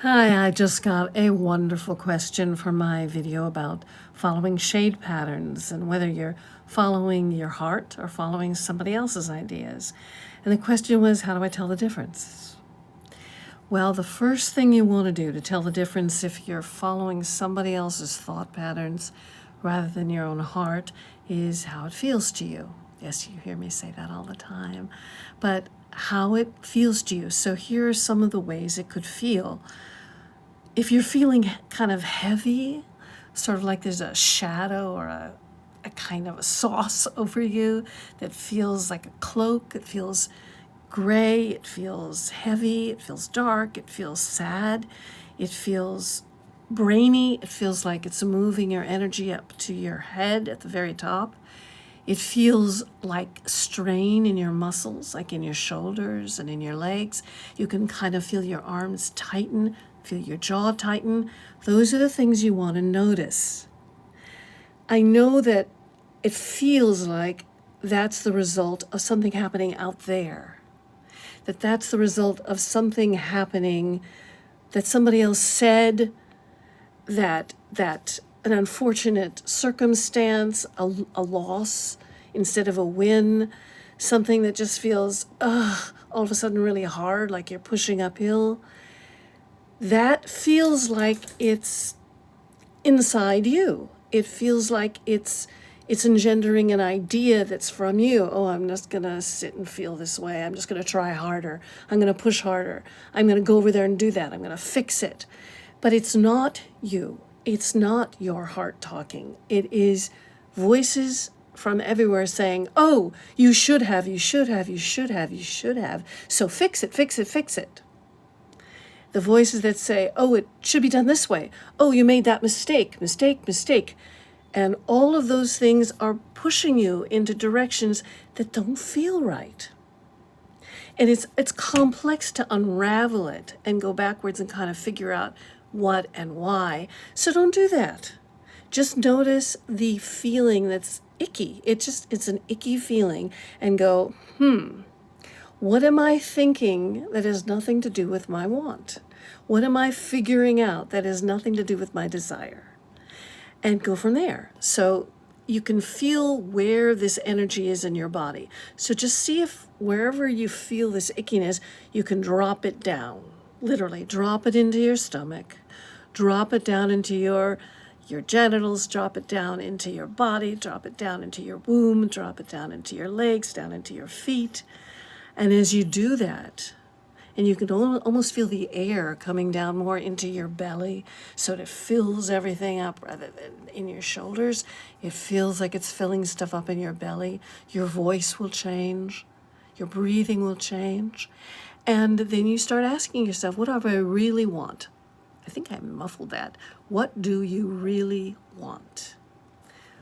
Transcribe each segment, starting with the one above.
Hi, I just got a wonderful question for my video about following shade patterns and whether you're following your heart or following somebody else's ideas. And the question was, how do I tell the difference? Well, the first thing you want to do to tell the difference if you're following somebody else's thought patterns rather than your own heart is how it feels to you. Yes, you hear me say that all the time, but how it feels to you. So here are some of the ways it could feel. If you're feeling kind of heavy, sort of like there's a shadow or a kind of a sauce over you that feels like a cloak, it feels gray, it feels heavy, it feels dark, it feels sad, it feels brainy, it feels like it's moving your energy up to your head at the very top. It feels like strain in your muscles, like in your shoulders and in your legs. You can kind of feel your arms tighten, feel your jaw tighten. Those are the things you want to notice. I know that it feels like that's the result of something happening out there, that's the result of something happening that somebody else said, that an unfortunate circumstance, a loss instead of a win, something that just feels, all of a sudden really hard, like you're pushing uphill. That feels like it's inside you. It feels like it's engendering an idea that's from you. Oh, I'm just going to sit and feel this way. I'm just going to try harder. I'm going to push harder. I'm going to go over there and do that. I'm going to fix it. But it's not you. It's not your heart talking. It is voices from everywhere saying, oh, you should have, you should have, you should have, you should have. So fix it, fix it, fix it. The voices that say, oh, it should be done this way. Oh, you made that mistake, mistake, mistake. And all of those things are pushing you into directions that don't feel right. And it's complex to unravel it and go backwards and kind of figure out what and why. So don't do that. Just notice the feeling that's icky. It's an icky feeling and go, what am I thinking that has nothing to do with my want? What am I figuring out that has nothing to do with my desire? And go from there. So you can feel where this energy is in your body. So just see if wherever you feel this ickiness, you can drop it down. Literally, drop it into your stomach, drop it down into your genitals, drop it down into your body, drop it down into your womb, drop it down into your legs, down into your feet. And as you do that, and you can almost feel the air coming down more into your belly so that it fills everything up rather than in your shoulders. It feels like it's filling stuff up in your belly. Your voice will change. Your breathing will change. And then you start asking yourself, what do I really want? I think I muffled that. What do you really want?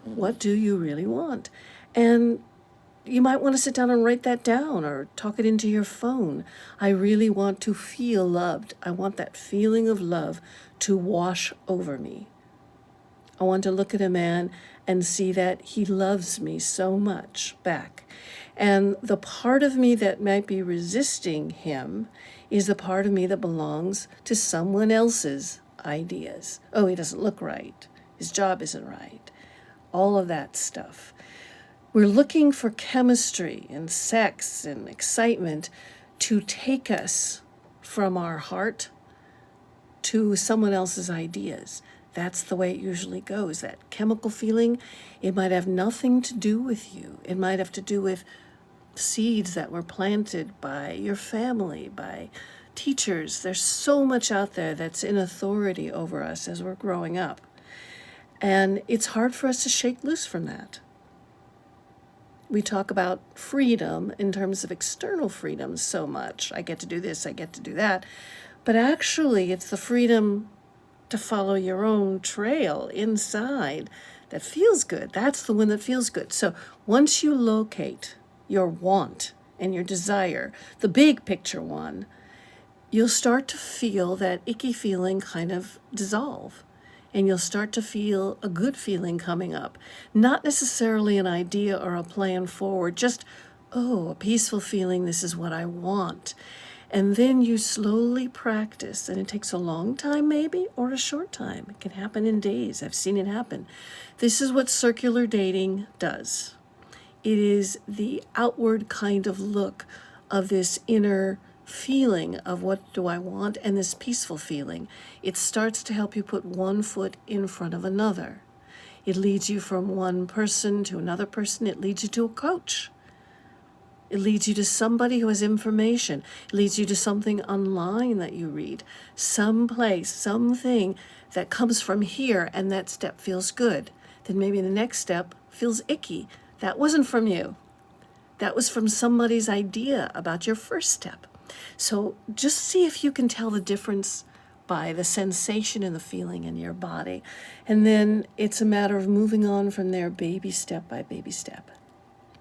What do you really want? And you might want to sit down and write that down or talk it into your phone. I really want to feel loved. I want that feeling of love to wash over me. I want to look at a man and see that he loves me so much back. And the part of me that might be resisting him is the part of me that belongs to someone else's ideas. Oh, he doesn't look right. His job isn't right. All of that stuff. We're looking for chemistry and sex and excitement to take us from our heart to someone else's ideas. That's the way it usually goes. That chemical feeling, it might have nothing to do with you. It might have to do with seeds that were planted by your family, by teachers. There's so much out there that's in authority over us as we're growing up. And it's hard for us to shake loose from that. We talk about freedom in terms of external freedom so much. I get to do this, I get to do that. But actually, it's the freedom to follow your own trail inside that feels good. That's the one that feels good. So once you locate your want and your desire, the big picture one, you'll start to feel that icky feeling kind of dissolve. And you'll start to feel a good feeling coming up. Not necessarily an idea or a plan forward, just, oh, a peaceful feeling, this is what I want. And then you slowly practice, and it takes a long time maybe, or a short time. It can happen in days. I've seen it happen. This is what circular dating does. It is the outward kind of look of this inner feeling of what do I want, and this peaceful feeling. It starts to help you put one foot in front of another. It leads you from one person to another person. It leads you to a coach. It leads you to somebody who has information. It leads you to something online that you read. Someplace, something that comes from here, and that step feels good. Then maybe the next step feels icky. That wasn't from you. That was from somebody's idea about your first step. So just see if you can tell the difference by the sensation and the feeling in your body. And then it's a matter of moving on from there, baby step by baby step.